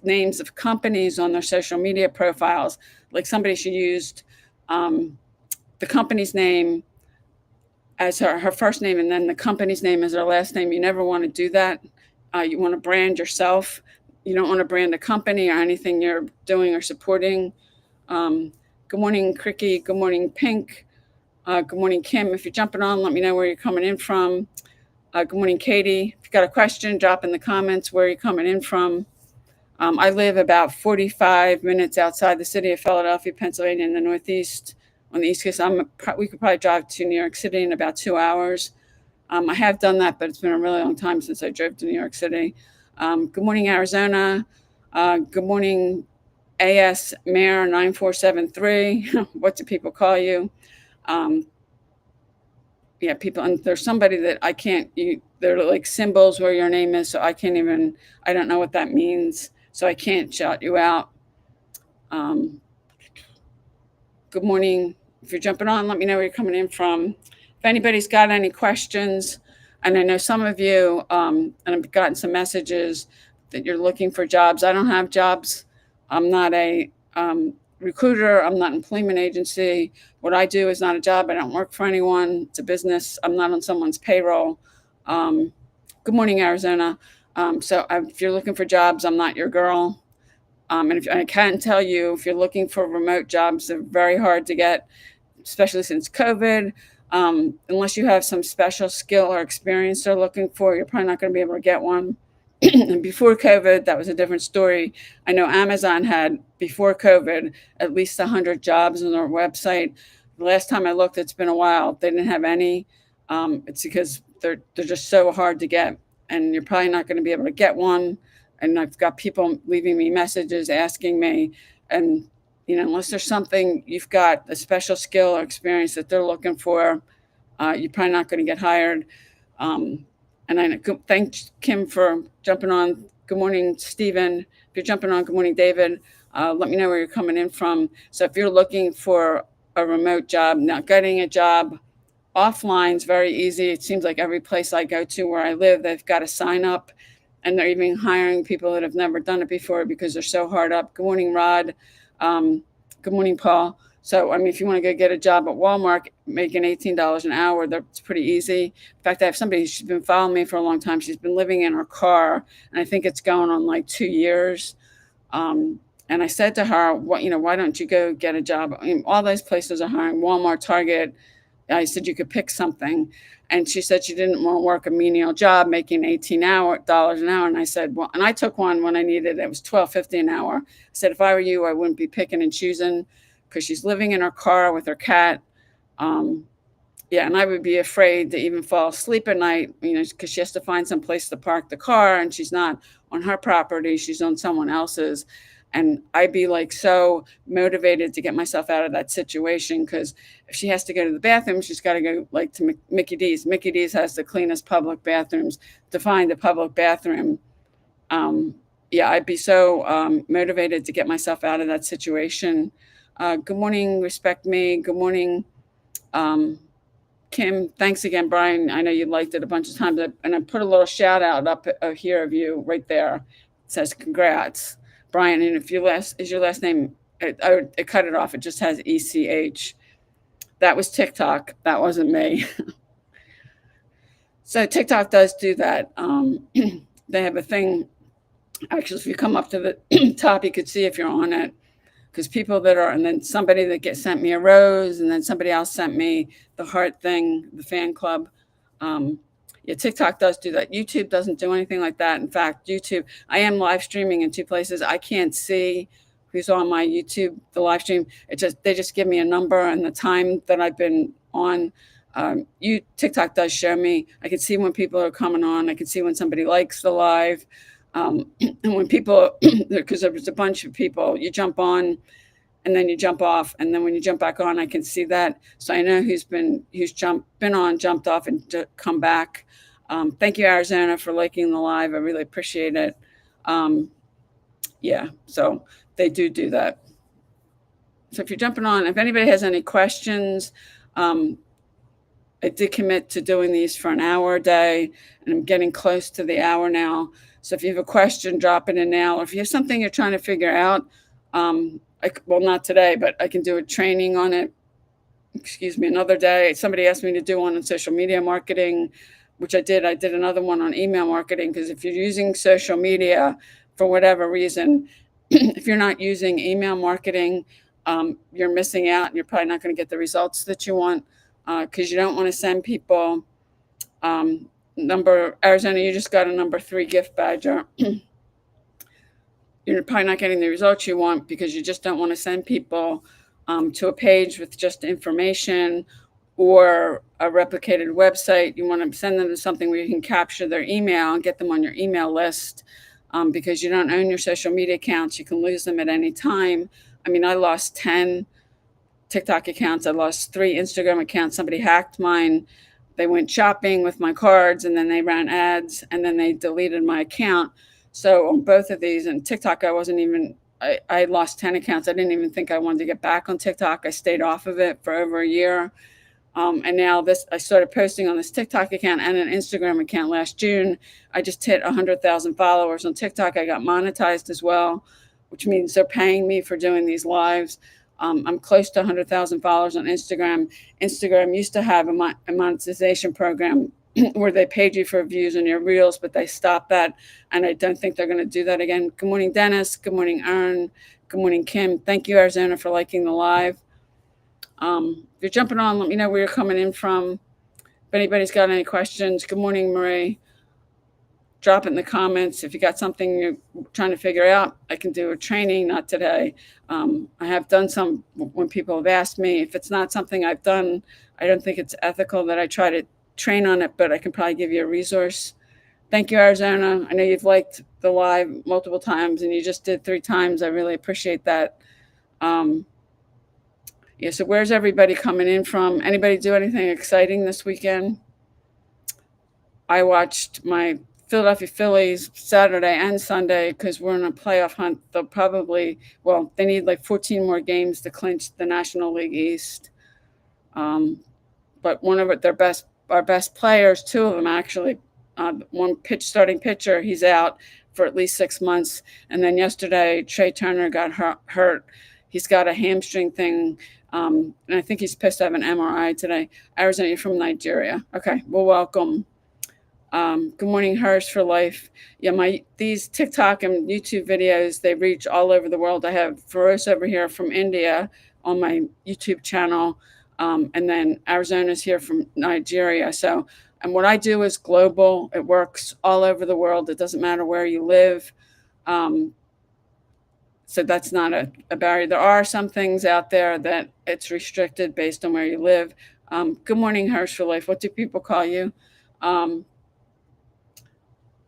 names of companies on their social media profiles. Like somebody she used the company's name as her first name, and then the company's name as her last name. You never want to do that. You want to brand yourself. You don't want to brand a company or anything you're doing or supporting. Good morning, Cricky. Good morning, Pink. Good morning, Kim. If you're jumping on, let me know where you're coming in from. Good morning, Katie. If you got a question, drop in the comments where you're coming in from. I live about 45 minutes outside the city of Philadelphia, Pennsylvania, in the Northeast, on the East Coast. We could probably drive to New York City in about 2 hours. I have done that, but it's been a really long time since I drove to New York City. Good morning, Arizona. Good morning, AS Mayor 9473. What do people call you? Yeah, people, and there's somebody that I can't, they're like symbols where your name is, so I can't even, I don't know what that means, so I can't shout you out. Um, Good morning. If you're jumping on, let me know where you're coming in from. If anybody's got any questions, and I know some of you, and I've gotten some messages that you're looking for jobs. I don't have jobs. I'm not a recruiter. I'm not an employment agency. What I do is not a job. I don't work for anyone. It's a business. I'm not on someone's payroll. Good morning, Arizona. So if you're looking for jobs, I'm not your girl. And if I can tell you, if you're looking for remote jobs, they're very hard to get, especially since COVID. Unless you have some special skill or experience they're looking for, you're probably not going to be able to get one. And before COVID, that was a different story. I know Amazon had, before COVID, at least 100 jobs on their website. The last time I looked, it's been a while. They didn't have any. It's because they're just so hard to get, and you're probably not going to be able to get one. And I've got people leaving me messages asking me, and unless there's something you've got a special skill or experience that they're looking for, you're probably not going to get hired. And I thank Kim for jumping on. Good morning, Stephen. If you're jumping on, good morning, David. Let me know where you're coming in from. So if you're looking for a remote job, now getting a job offline is very easy. It seems like every place I go to where I live, they've got to sign up, and they're even hiring people that have never done it before because they're so hard up. Good morning, Rod. Good morning, Paul. So, I mean, if you want to go get a job at Walmart making $18 an hour, that's pretty easy. In fact, I have somebody, she's been following me for a long time. She's been living in her car, and I think it's going on like 2 years. And I said to her, why don't you go get a job? I mean, all those places are hiring, Walmart, Target. I said you could pick something. And she said she didn't want to work a menial job making $18 an hour. And I said, well, and I took one when I needed it. It was $12.50 an hour. I said, if I were you, I wouldn't be picking and choosing, because she's living in her car with her cat. Yeah, and I would be afraid to even fall asleep at night, because she has to find some place to park the car, and she's not on her property, she's on someone else's. And I'd be like so motivated to get myself out of that situation, because if she has to go to the bathroom, she's got to go like to Mickey D's. Mickey D's has the cleanest public bathrooms. To find a public bathroom, yeah, I'd be so motivated to get myself out of that situation. Good morning, Respect Me. Good morning, um, Kim. Thanks again, Brian. I know you liked it a bunch of times, and I put a little shout out up here of you right there. It says congrats, Brian. And if your last name, I cut it off. It just has ECH. That was TikTok. That wasn't me. So TikTok does do that. They have a thing. Actually, if you come up to the top, you could see if you're on it, because people that are, and then somebody that sent me a rose, and then somebody else sent me the heart thing, the fan club. Um, yeah, TikTok does do that. YouTube doesn't do anything like that. In fact, YouTube, I am live streaming in two places. I can't see who's on my YouTube, the live stream. They just give me a number and the time that I've been on. TikTok does show me. I can see when people are coming on. I can see when somebody likes the live. And when people, because there's a bunch of people, you jump on and then you jump off, and then when you jump back on, I can see that, so I know who's been on, jumped off, and come back. Thank you, Arizona, for liking the live. I really appreciate it. Yeah, so they do that. So if you're jumping on, if anybody has any questions, I did commit to doing these for an hour a day, and I'm getting close to the hour now. So if you have a question, drop it in now. Or if you have something you're trying to figure out, well, not today, but I can do a training on it. Excuse me, another day. Somebody asked me to do one on social media marketing, which I did. I did another one on email marketing, because if you're using social media for whatever reason, if you're not using email marketing, you're missing out, and you're probably not going to get the results that you want, because you don't want to send people Arizona, you just got a number 3 gift badge. You're probably not getting the results you want, because you just don't want to send people to a page with just information or a replicated website. You want to send them to something where you can capture their email and get them on your email list, because you don't own your social media accounts. You can lose them at any time. I mean, I lost 10 TikTok accounts. I lost 3 Instagram accounts. Somebody hacked mine. They went shopping with my cards, and then they ran ads, and then they deleted my account. So on both of these, and TikTok, I lost 10 accounts. I didn't even think I wanted to get back on TikTok. I stayed off of it for over a year. And now I started posting on this TikTok account and an Instagram account last June. I just hit 100,000 followers on TikTok. I got monetized as well, which means they're paying me for doing these lives. I'm close to 100,000 followers on Instagram. Instagram used to have a monetization program where they paid you for views on your reels, but they stopped that, and I don't think they're going to do that again. Good morning, Dennis. Good morning, Ern. Good morning, Kim. Thank you, Arizona, for liking the live. If you're jumping on, let me know where you're coming in from. If anybody's got any questions, good morning, Marie. Drop it in the comments. If you got something you're trying to figure out, I can do a training, not today. I have done some when people have asked me. If it's not something I've done, I don't think it's ethical that I try to train on it, but I can probably give you a resource. Thank you, Arizona. I know you've liked the live multiple times, and you just did 3 times. I really appreciate that. Yeah, so where's everybody coming in from? Anybody do anything exciting this weekend? I watched my Philadelphia Phillies Saturday and Sunday, because we're in a playoff hunt. They need like 14 more games to clinch the National League East. But one of our best players, 2 of them actually, one starting pitcher, he's out for at least 6 months. And then yesterday, Trey Turner got hurt. He's got a hamstring thing. And I think he's supposed to have an MRI today. Arizona, you're from Nigeria. Okay, well, welcome. Good morning, Hirsch for life. Yeah, these TikTok and YouTube videos, they reach all over the world. I have Feroz over here from India on my YouTube channel, and then Arizona's here from Nigeria. So, and what I do is global. It works all over the world. It doesn't matter where you live. So that's not a barrier. There are some things out there that it's restricted based on where you live. Good morning, Hirsch for life. What do people call you?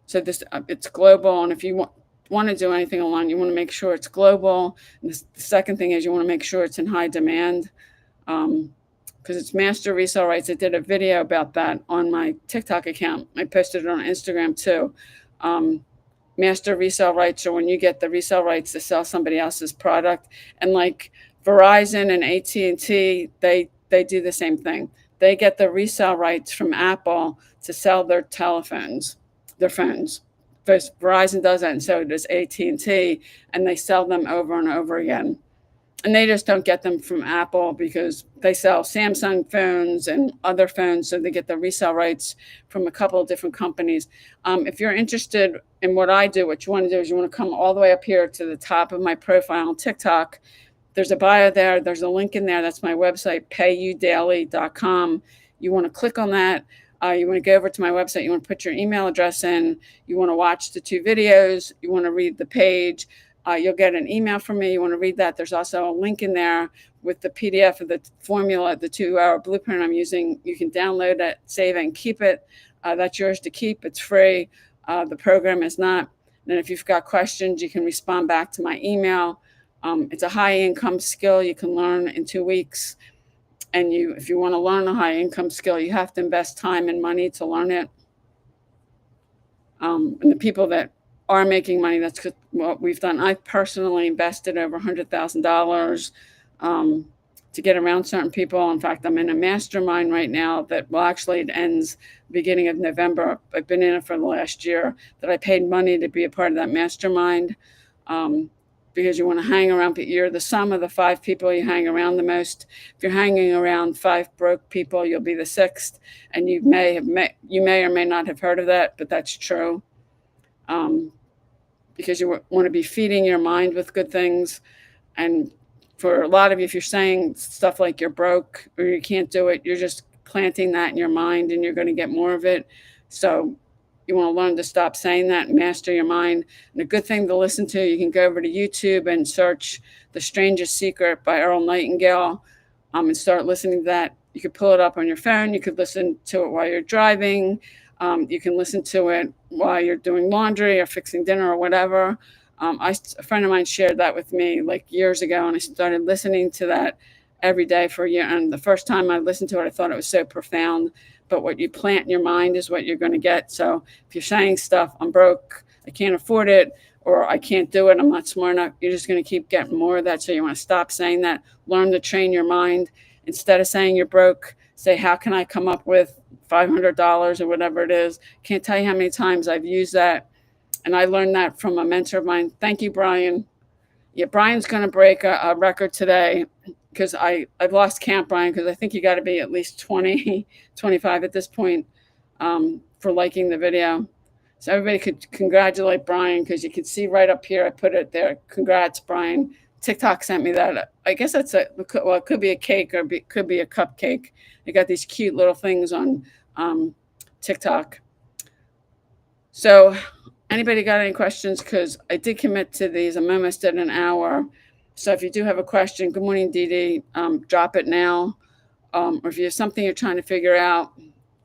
So it's global, and if you want, want to do anything online, you want to make sure it's global. And the second thing is you want to make sure it's in high demand, because it's master resale rights. I did a video about that on my TikTok account. I posted it on Instagram too. Um, Master resale rights are when you get the resale rights to sell somebody else's product. And like Verizon and AT&T, they do the same thing. They get the resale rights from Apple to sell their telephones, their phones. First, Verizon does that, and so does AT&T, and they sell them over and over again. And they just don't get them from Apple because they sell Samsung phones and other phones, so they get the resale rights from a couple of different companies. If you're interested in what I do, what you want to do is you want to come all the way up here to the top of my profile on TikTok. There's a bio there. There's a link in there. That's my website, payudaily.com. You want to click on that. You want to go over to my website. You want to put your email address in. You want to watch the 2 videos. You want to read the page. You'll get an email from me. You want to read that. There's also a link in there with the PDF of the formula, the 2-hour blueprint I'm using. You can download it, save it, and keep it. That's yours to keep. It's free. The program is not. And if you've got questions, you can respond back to my email. It's a high income skill you can learn in 2 weeks. And if you want to learn a high income skill, you have to invest time and money to learn it. And the people that are making money, that's what we've done. I personally invested over $100,000 to get around certain people. In fact, I'm in a mastermind right now that, well, actually it ends beginning of November. I've been in it for the last year, that I paid money to be a part of that mastermind. Because you want to hang around, you're the sum of the 5 people you hang around the most. If you're hanging around 5 broke people, you'll be the 6th. And you may or may not have heard of that, but that's true. Because you want to be feeding your mind with good things. And for a lot of you, if you're saying stuff like you're broke or you can't do it, you're just planting that in your mind, and you're going to get more of it. So you want to learn to stop saying that and master your mind. And a good thing to listen to, you can go over to YouTube and search The Strangest Secret by Earl Nightingale, and start listening to that. You could pull it up on your phone. You could listen to it while you're driving. You can listen to it while you're doing laundry or fixing dinner or whatever. A friend of mine shared that with me like years ago, and I started listening to that every day for a year. And the first time I listened to it, I thought it was so profound. But what you plant in your mind is what you're going to get. So if you're saying stuff, I'm broke, I can't afford it, or I can't do it, I'm not smart enough, you're just going to keep getting more of that. So you want to stop saying that. Learn to train your mind. Instead of saying you're broke, say, how can I come up with $500 or whatever it is? Can't tell you how many times I've used that. And I learned that from a mentor of mine. Thank you, Brian. Yeah, Brian's going to break a record today, because I've lost count, Brian, because I think you got to be at least 20, 25 at this point, for liking the video. So everybody could congratulate Brian, because you can see right up here, I put it there. Congrats, Brian. TikTok sent me that. I guess that's it could be a cake, or could be a cupcake. They got these cute little things on TikTok. So anybody got any questions? Because I did commit to these. I'm almost at an hour. So if you do have a question, good morning, Dee Dee, drop it now. Or if you have something you're trying to figure out,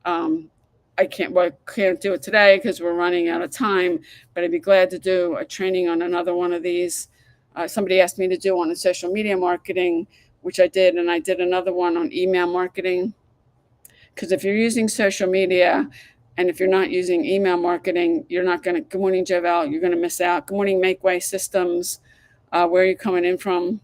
I can't do it today because we're running out of time, but I'd be glad to do a training on another one of these. Somebody asked me to do one on social media marketing, which I did, and I did another one on email marketing. Because if you're using social media, and if you're not using email marketing, you're not going to, good morning, Jovel, you're going to miss out. Good morning, Makeway Systems. Where are you coming in from?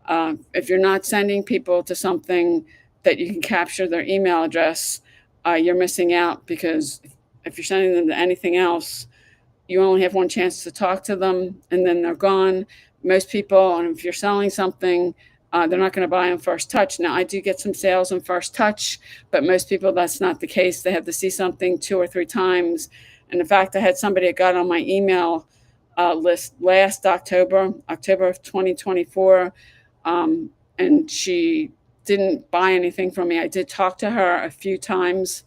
If you're not sending people to something that you can capture their email address, you're missing out, because if you're sending them to anything else, you only have one chance to talk to them, and then they're gone. Most people, and if you're selling something, they're not going to buy on first touch. Now, I do get some sales on first touch, but most people, that's not the case. They have to see something 2 or 3 times. And in fact, I had somebody that got on my email list last October of 2024, and she didn't buy anything from me. I did talk to her a few times,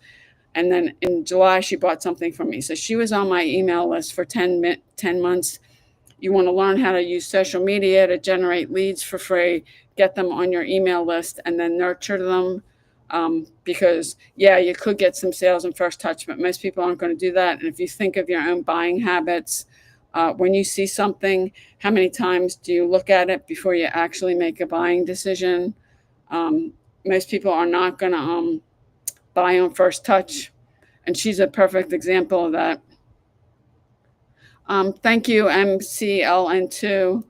and then in July, she bought something from me. So she was on my email list for 10 months. You want to learn how to use social media to generate leads for free, get them on your email list, and then nurture them. Because, yeah, you could get some sales in first touch, but most people aren't going to do that. And if you think of your own buying habits, When you see something, how many times do you look at it before you actually make a buying decision? Um, Most people are not going to buy on first touch, and she's a perfect example of that. Thank you, MCLN2.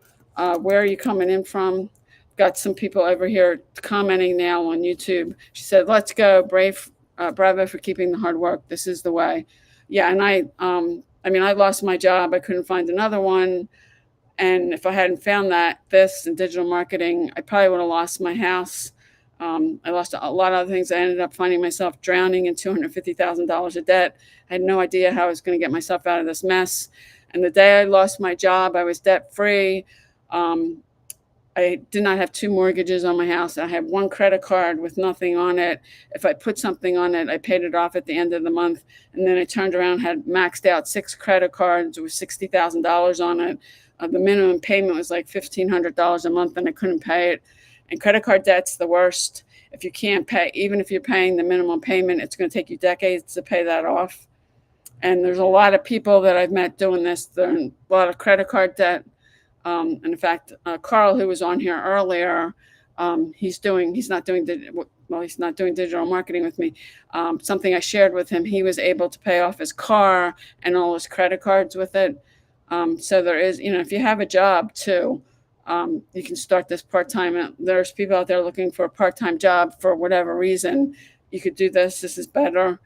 Where are you coming in from? Got some people over here commenting now on YouTube. She said, "Let's go, bravo for keeping the hard work. This is the way." Yeah, and I mean, I lost my job. I couldn't find another one, and if I hadn't found this in digital marketing, I probably would have lost my house. I lost a lot of other things. I ended up finding myself drowning in $250,000 of debt. I had no idea how I was going to get myself out of this mess. And the day I lost my job, I was debt free. Um, I did not have two mortgages on my house. I had one credit card with nothing on it. If I put something on it, I paid it off at the end of the month. And then I turned around, had maxed out 6 credit cards with $60,000 on it. The minimum payment was like $1,500 a month, and I couldn't pay it. And credit card debt's the worst. If you can't pay, even if you're paying the minimum payment, it's going to take you decades to pay that off. And there's a lot of people that I've met doing this. They're in a lot of credit card debt. And in fact, Carl, who was on here earlier, he's not doing digital marketing with me. Something I shared with him, he was able to pay off his car and all his credit cards with it. So there is, if you have a job too, you can start this part-time. There's people out there looking for a part-time job for whatever reason. You could do this. This is better.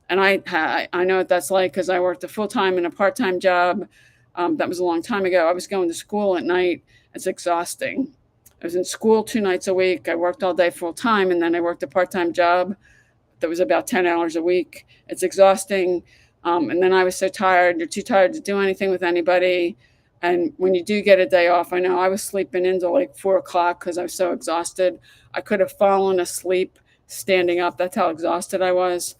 And I know what that's like, because I worked a full-time and a part-time job. That was a long time ago. I was going to school at night. It's exhausting. I was in school 2 nights a week. I worked all day full-time, and then I worked a part-time job that was about 10 hours a week. It's exhausting. And then I was so tired. You're too tired to do anything with anybody. And when you do get a day off, I know I was sleeping into like 4 o'clock because I was so exhausted. I could have fallen asleep standing up. That's how exhausted I was.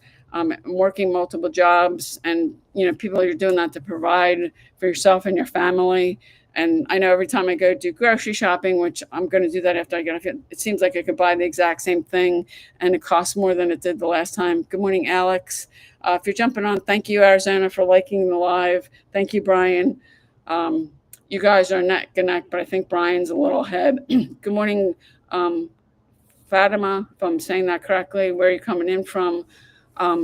Working multiple jobs, and people are doing that to provide for yourself and your family. And I know every time I go do grocery shopping, which I'm going to do that after I get off, it seems like I could buy the exact same thing, and it costs more than it did the last time. Good morning, Alex. If you're jumping on, thank you, Arizona, for liking the live. Thank you, Brian. You guys are neck and neck, but I think Brian's a little ahead. Good morning, Fatima, if I'm saying that correctly. Where are you coming in from?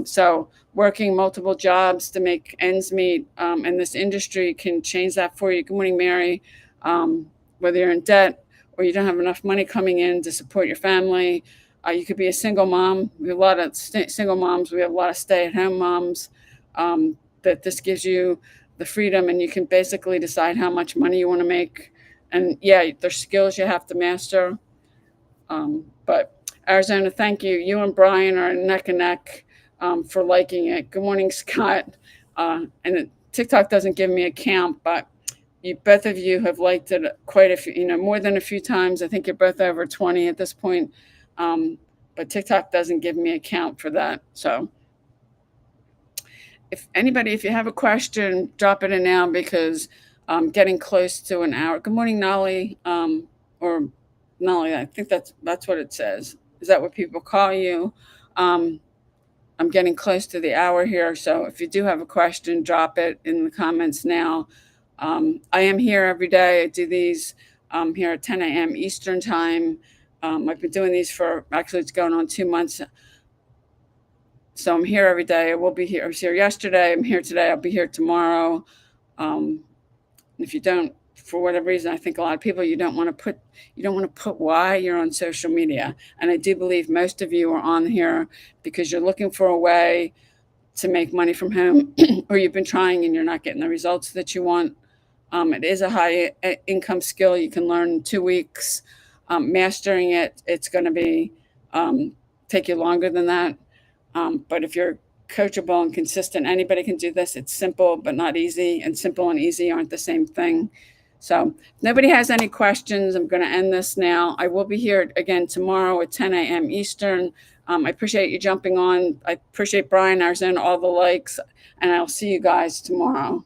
So working multiple jobs to make ends meet in this industry can change that for you. Good morning, Mary. Whether you're in debt or you don't have enough money coming in to support your family, you could be a single mom. We have a lot of single moms. We have a lot of stay-at-home moms. That this gives you the freedom, and you can basically decide how much money you want to make. And yeah, there's skills you have to master. But Arizona, thank you. You and Brian are neck and neck. For liking it. Good morning, Scott. And TikTok doesn't give me a count, but both of you have liked it quite a few, more than a few times. I think you're both over 20 at this point. But TikTok doesn't give me a count for that. So if you have a question, drop it in now, because I'm getting close to an hour. Good morning, Nolly. Or Nolly, I think that's what it says. Is that what people call you? I'm getting close to the hour here, so if you do have a question, drop it in the comments now. I am here every day. I do these here at 10 a.m. Eastern time. I've been doing these for, actually, it's going on 2 months. So I'm here every day. I will be here. I was here yesterday. I'm here today. I'll be here tomorrow. If you don't, for whatever reason, I think a lot of people, you don't want to put why you're on social media. And I do believe most of you are on here because you're looking for a way to make money from home, or you've been trying and you're not getting the results that you want. It is a high income skill you can learn in 2 weeks. Mastering it, it's going to be take you longer than that. But if you're coachable and consistent, anybody can do this. It's simple but not easy, and simple and easy aren't the same thing. So if nobody has any questions, I'm going to end this now. I will be here again tomorrow at 10 a.m. Eastern. I appreciate you jumping on. I appreciate Brian, Arizona, all the likes, and I'll see you guys tomorrow.